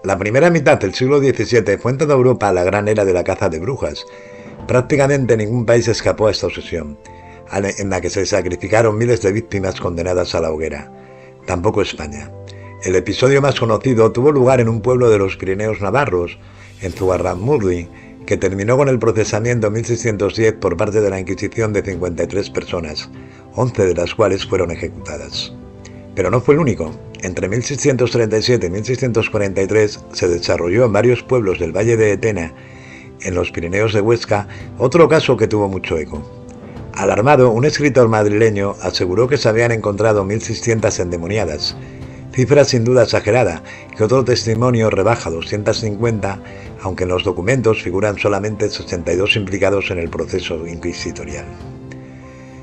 La primera mitad del siglo XVII fue en toda Europa la gran era de la caza de brujas. Prácticamente ningún país escapó a esta obsesión, en la que se sacrificaron miles de víctimas condenadas a la hoguera. Tampoco España. El episodio más conocido tuvo lugar en un pueblo de los Pirineos navarros, en Zugarramurdi, que terminó con el procesamiento en 1610 por parte de la Inquisición de 53 personas, 11 de las cuales fueron ejecutadas. Pero no fue el único. Entre 1637 y 1643 se desarrolló en varios pueblos del Valle de Etena, en los Pirineos de Huesca, otro caso que tuvo mucho eco. Alarmado, un escritor madrileño aseguró que se habían encontrado 1.600 endemoniadas, cifra sin duda exagerada, que otro testimonio rebaja a 250, aunque en los documentos figuran solamente 62 implicados en el proceso inquisitorial.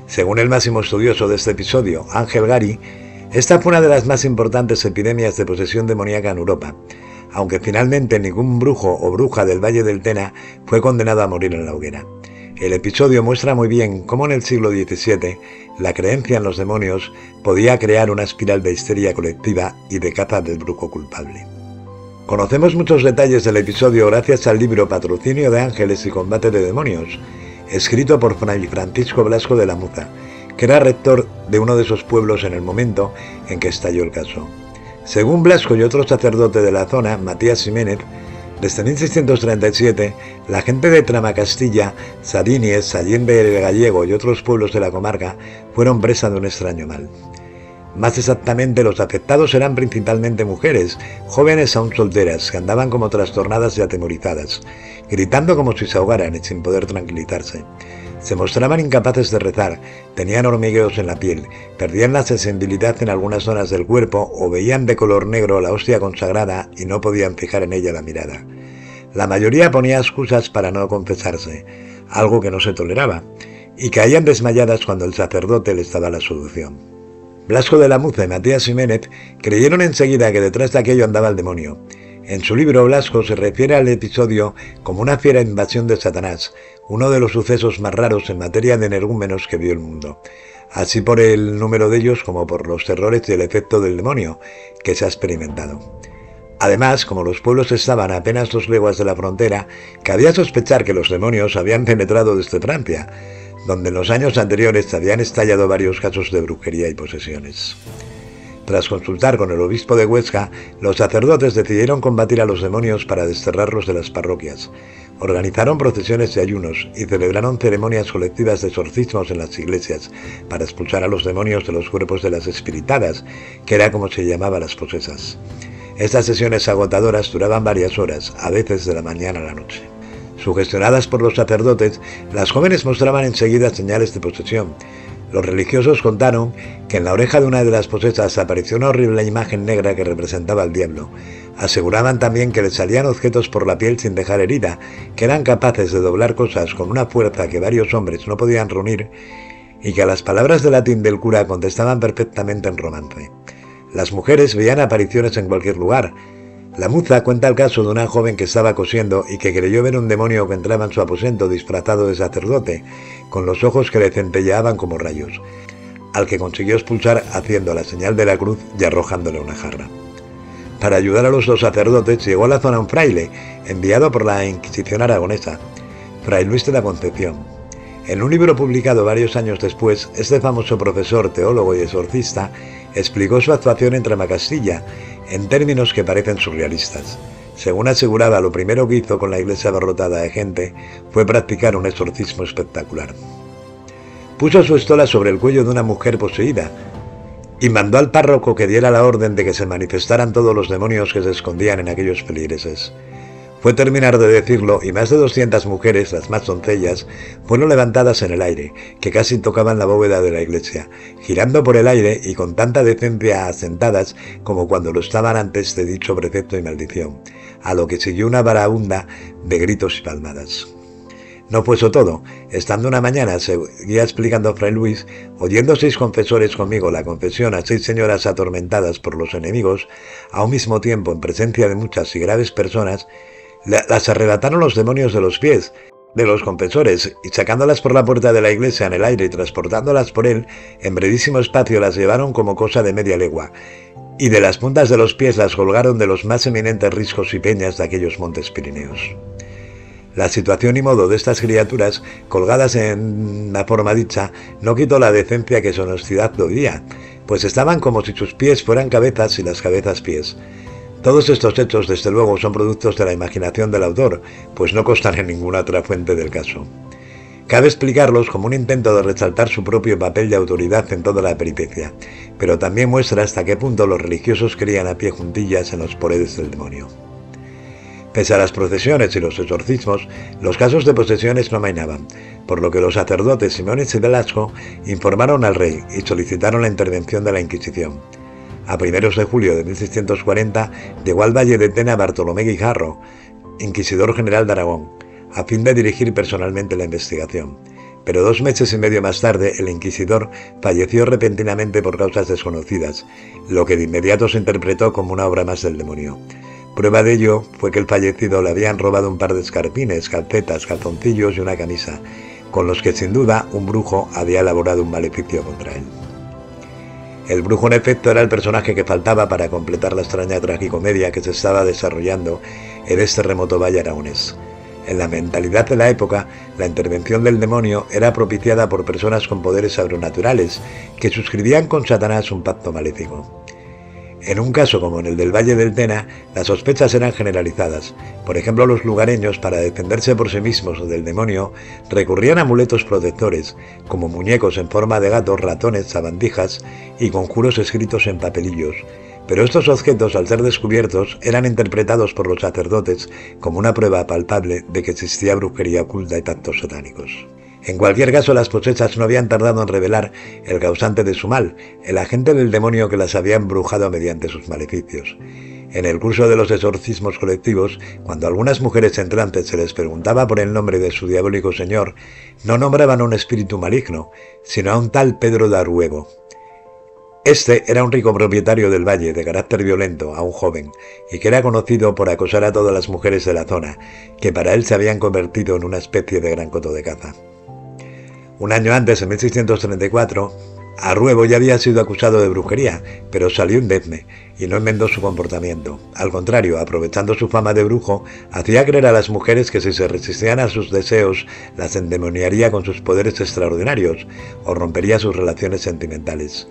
Según el máximo estudioso de este episodio, Ángel Gari, esta fue una de las más importantes epidemias de posesión demoníaca en Europa, aunque finalmente ningún brujo o bruja del Valle del Tena fue condenado a morir en la hoguera. El episodio muestra muy bien cómo en el siglo XVII la creencia en los demonios podía crear una espiral de histeria colectiva y de caza del brujo culpable. Conocemos muchos detalles del episodio gracias al libro Patrocinio de Ángeles y Combate de Demonios, escrito por Fray Francisco Blasco de la Muza, que era rector de uno de esos pueblos en el momento en que estalló el caso. Según Blasco y otro sacerdote de la zona, Matías Jiménez, desde 1637, la gente de Tramacastilla, Sadínies, Allende el Gallego y otros pueblos de la comarca fueron presa de un extraño mal. Más exactamente, los afectados eran principalmente mujeres, jóvenes aún solteras, que andaban como trastornadas y atemorizadas, gritando como si se ahogaran y sin poder tranquilizarse. Se mostraban incapaces de rezar, tenían hormigueos en la piel, perdían la sensibilidad en algunas zonas del cuerpo o veían de color negro la hostia consagrada y no podían fijar en ella la mirada. La mayoría ponía excusas para no confesarse, algo que no se toleraba, y caían desmayadas cuando el sacerdote les daba la solución. Blasco de la Muza y Matías Jiménez creyeron enseguida que detrás de aquello andaba el demonio. En su libro Blasco se refiere al episodio como una fiera invasión de Satanás, uno de los sucesos más raros en materia de energúmenos que vio el mundo, así por el número de ellos como por los terrores y el efecto del demonio que se ha experimentado. Además, como los pueblos estaban a apenas 2 leguas de la frontera, cabía sospechar que los demonios habían penetrado desde Francia, donde en los años anteriores habían estallado varios casos de brujería y posesiones. Tras consultar con el obispo de Huesca, los sacerdotes decidieron combatir a los demonios para desterrarlos de las parroquias. Organizaron procesiones y ayunos y celebraron ceremonias colectivas de exorcismos en las iglesias para expulsar a los demonios de los cuerpos de las espiritadas, que era como se llamaba las posesas. Estas sesiones agotadoras duraban varias horas, a veces de la mañana a la noche. Sugestionadas por los sacerdotes, las jóvenes mostraban enseguida señales de posesión. Los religiosos contaron que en la oreja de una de las posesas apareció una horrible imagen negra que representaba al diablo. Aseguraban también que les salían objetos por la piel sin dejar herida, que eran capaces de doblar cosas con una fuerza que varios hombres no podían reunir, y que a las palabras de latín del cura contestaban perfectamente en romance. Las mujeres veían apariciones en cualquier lugar. La Muza cuenta el caso de una joven que estaba cosiendo y que creyó ver un demonio que entraba en su aposento disfrazado de sacerdote, con los ojos que le centelleaban como rayos, al que consiguió expulsar haciendo la señal de la cruz y arrojándole una jarra. Para ayudar a los 2 sacerdotes llegó a la zona un fraile, enviado por la Inquisición aragonesa, Fray Luis de la Concepción. En un libro publicado varios años después, este famoso profesor, teólogo y exorcista explicó su actuación en Tramacastilla, en términos que parecen surrealistas. Según aseguraba, lo primero que hizo con la iglesia abarrotada de gente fue practicar un exorcismo espectacular. Puso su estola sobre el cuello de una mujer poseída y mandó al párroco que diera la orden de que se manifestaran todos los demonios que se escondían en aquellos feligreses. Fue terminar de decirlo y más de 200 mujeres, las más doncellas, fueron levantadas en el aire, que casi tocaban la bóveda de la iglesia, girando por el aire y con tanta decencia asentadas como cuando lo estaban antes de dicho precepto y maldición, a lo que siguió una varaunda de gritos y palmadas. No fue eso todo. Estando una mañana, seguía explicando Fray Luis, oyendo 6 confesores conmigo la confesión a 6 señoras atormentadas por los enemigos, a un mismo tiempo en presencia de muchas y graves personas, las arrebataron los demonios de los pies de los confesores y sacándolas por la puerta de la iglesia en el aire y transportándolas por él, en brevísimo espacio las llevaron como cosa de media legua, y de las puntas de los pies las colgaron de los más eminentes riscos y peñas de aquellos montes Pirineos. La situación y modo de estas criaturas, colgadas en la forma dicha, no quitó la decencia que su honestidad debía, pues estaban como si sus pies fueran cabezas y las cabezas pies. Todos estos hechos, desde luego, son productos de la imaginación del autor, pues no constan en ninguna otra fuente del caso. Cabe explicarlos como un intento de resaltar su propio papel de autoridad en toda la peripecia, pero también muestra hasta qué punto los religiosos creían a pie juntillas en los poderes del demonio. Pese a las procesiones y los exorcismos, los casos de posesiones no amainaban, por lo que los sacerdotes Simeones y Velasco informaron al rey y solicitaron la intervención de la Inquisición. A primeros de julio de 1640 llegó al Valle de Tena Bartolomé Guijarro, inquisidor general de Aragón, a fin de dirigir personalmente la investigación. Pero 2 meses y medio más tarde, el inquisidor falleció repentinamente por causas desconocidas, lo que de inmediato se interpretó como una obra más del demonio. Prueba de ello fue que el fallecido le habían robado un par de escarpines, calcetas, calzoncillos y una camisa, con los que sin duda un brujo había elaborado un maleficio contra él. El brujo en efecto era el personaje que faltaba para completar la extraña tragicomedia que se estaba desarrollando en este remoto valle aragonés. En la mentalidad de la época, la intervención del demonio era propiciada por personas con poderes sobrenaturales que suscribían con Satanás un pacto maléfico. En un caso como en el del Valle del Tena, las sospechas eran generalizadas. Por ejemplo, los lugareños, para defenderse por sí mismos del demonio, recurrían a amuletos protectores, como muñecos en forma de gatos, ratones, sabandijas y conjuros escritos en papelillos. Pero estos objetos, al ser descubiertos, eran interpretados por los sacerdotes como una prueba palpable de que existía brujería oculta y pactos satánicos. En cualquier caso, las posechas no habían tardado en revelar el causante de su mal, el agente del demonio que las había embrujado mediante sus maleficios. En el curso de los exorcismos colectivos, cuando a algunas mujeres entrantes se les preguntaba por el nombre de su diabólico señor, no nombraban a un espíritu maligno, sino a un tal Pedro de Arruebo. Este era un rico propietario del valle, de carácter violento, aún joven, y que era conocido por acosar a todas las mujeres de la zona, que para él se habían convertido en una especie de gran coto de caza. Un año antes, en 1634, Arruebo ya había sido acusado de brujería, pero salió indemne y no enmendó su comportamiento. Al contrario, aprovechando su fama de brujo, hacía creer a las mujeres que si se resistían a sus deseos, las endemoniaría con sus poderes extraordinarios o rompería sus relaciones sentimentales.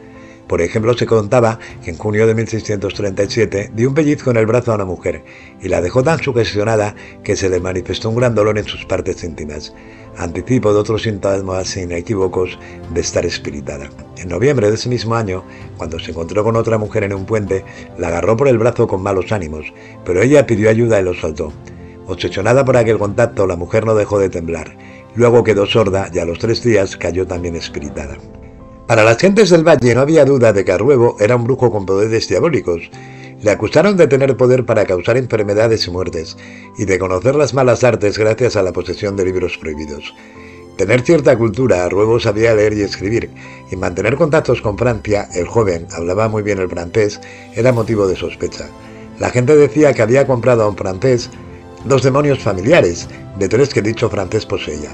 Por ejemplo, se contaba que en junio de 1637 dio un pellizco en el brazo a una mujer y la dejó tan sugestionada que se le manifestó un gran dolor en sus partes íntimas, anticipo de otros síntomas inequívocos de estar espiritada. En noviembre de ese mismo año, cuando se encontró con otra mujer en un puente, la agarró por el brazo con malos ánimos, pero ella pidió ayuda y lo soltó. Obsesionada por aquel contacto, la mujer no dejó de temblar. Luego quedó sorda y a los 3 días cayó también espiritada. Para las gentes del valle no había duda de que Arruebo era un brujo con poderes diabólicos. Le acusaron de tener poder para causar enfermedades y muertes, y de conocer las malas artes gracias a la posesión de libros prohibidos. Tener cierta cultura, Arruebo sabía leer y escribir, y mantener contactos con Francia, el joven hablaba muy bien el francés, era motivo de sospecha. La gente decía que había comprado a un francés 2 demonios familiares, de 3 que dicho francés poseía,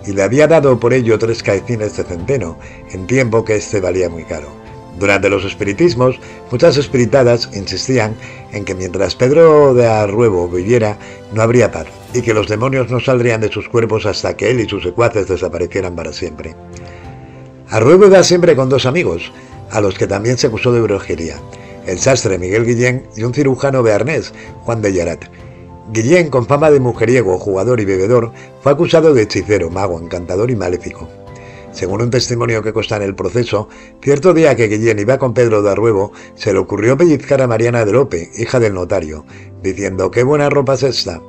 y le había dado por ello 3 caecines de centeno, en tiempo que este valía muy caro. Durante los espiritismos, muchas espiritadas insistían en que mientras Pedro de Arruebo viviera, no habría paz, y que los demonios no saldrían de sus cuerpos hasta que él y sus secuaces desaparecieran para siempre. Arruebo iba siempre con 2 amigos, a los que también se acusó de brujería, el sastre Miguel Guillén y un cirujano bearnés, Juan de Yarat. Guillén, con fama de mujeriego, jugador y bebedor, fue acusado de hechicero, mago, encantador y maléfico. Según un testimonio que consta en el proceso, cierto día que Guillén iba con Pedro de Arruebo, se le ocurrió pellizcar a Mariana de Lope, hija del notario, diciendo «¡Qué buena ropa es esta!».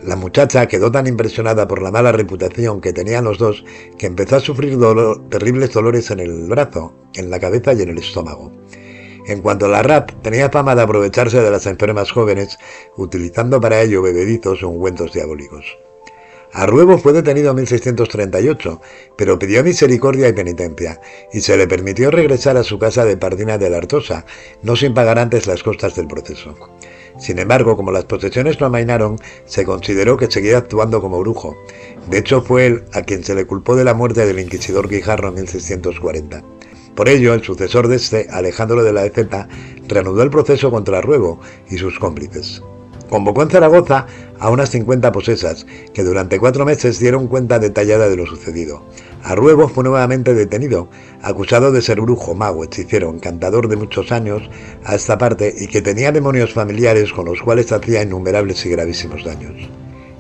La muchacha quedó tan impresionada por la mala reputación que tenían los dos que empezó a sufrir terribles dolores en el brazo, en la cabeza y en el estómago. En cuanto a la RAP, tenía fama de aprovecharse de las enfermas jóvenes, utilizando para ello bebedizos o ungüentos diabólicos. Arruebo fue detenido en 1638, pero pidió misericordia y penitencia, y se le permitió regresar a su casa de Pardina de la Artosa, no sin pagar antes las costas del proceso. Sin embargo, como las posesiones no amainaron, se consideró que seguía actuando como brujo. De hecho, fue él a quien se le culpó de la muerte del inquisidor Guijarro en 1640. Por ello, el sucesor de este, Alejandro de la Eceta, reanudó el proceso contra Ruebo y sus cómplices. Convocó en Zaragoza a unas 50 posesas, que durante 4 meses dieron cuenta detallada de lo sucedido. A Ruebo fue nuevamente detenido, acusado de ser brujo, mago, hechicero, encantador de muchos años a esta parte y que tenía demonios familiares con los cuales hacía innumerables y gravísimos daños.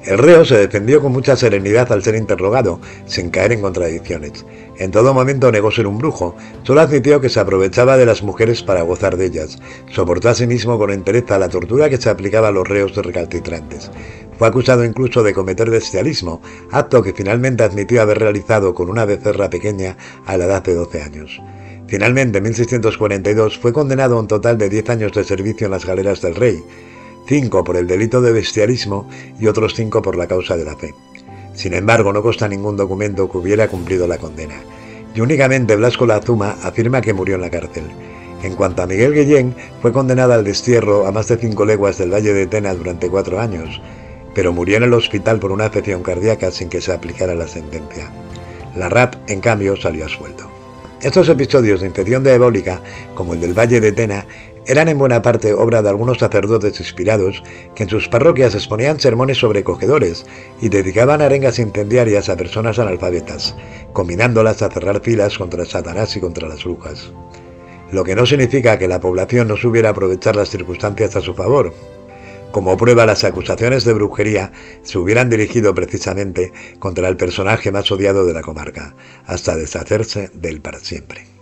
El reo se defendió con mucha serenidad al ser interrogado, sin caer en contradicciones. En todo momento negó ser un brujo, solo admitió que se aprovechaba de las mujeres para gozar de ellas. Soportó asimismo con entereza la tortura que se aplicaba a los reos recalcitrantes. Fue acusado incluso de cometer bestialismo, acto que finalmente admitió haber realizado con una becerra pequeña a la edad de 12 años. Finalmente, en 1642, fue condenado a un total de 10 años de servicio en las galeras del rey, 5 por el delito de bestialismo y otros 5 por la causa de la fe. Sin embargo, no consta ningún documento que hubiera cumplido la condena, y únicamente Blasco Lazuma afirma que murió en la cárcel. En cuanto a Miguel Guillén, fue condenado al destierro a más de 5 leguas del Valle de Tena durante 4 años, pero murió en el hospital por una afección cardíaca sin que se aplicara la sentencia. Larrap, en cambio, salió absuelto. Estos episodios de infección diabólica, como el del Valle de Tena, eran en buena parte obra de algunos sacerdotes inspirados que en sus parroquias exponían sermones sobrecogedores y dedicaban arengas incendiarias a personas analfabetas, combinándolas a cerrar filas contra Satanás y contra las brujas. Lo que no significa que la población no supiera aprovechar las circunstancias a su favor. Como prueba, las acusaciones de brujería se hubieran dirigido precisamente contra el personaje más odiado de la comarca, hasta deshacerse de él para siempre.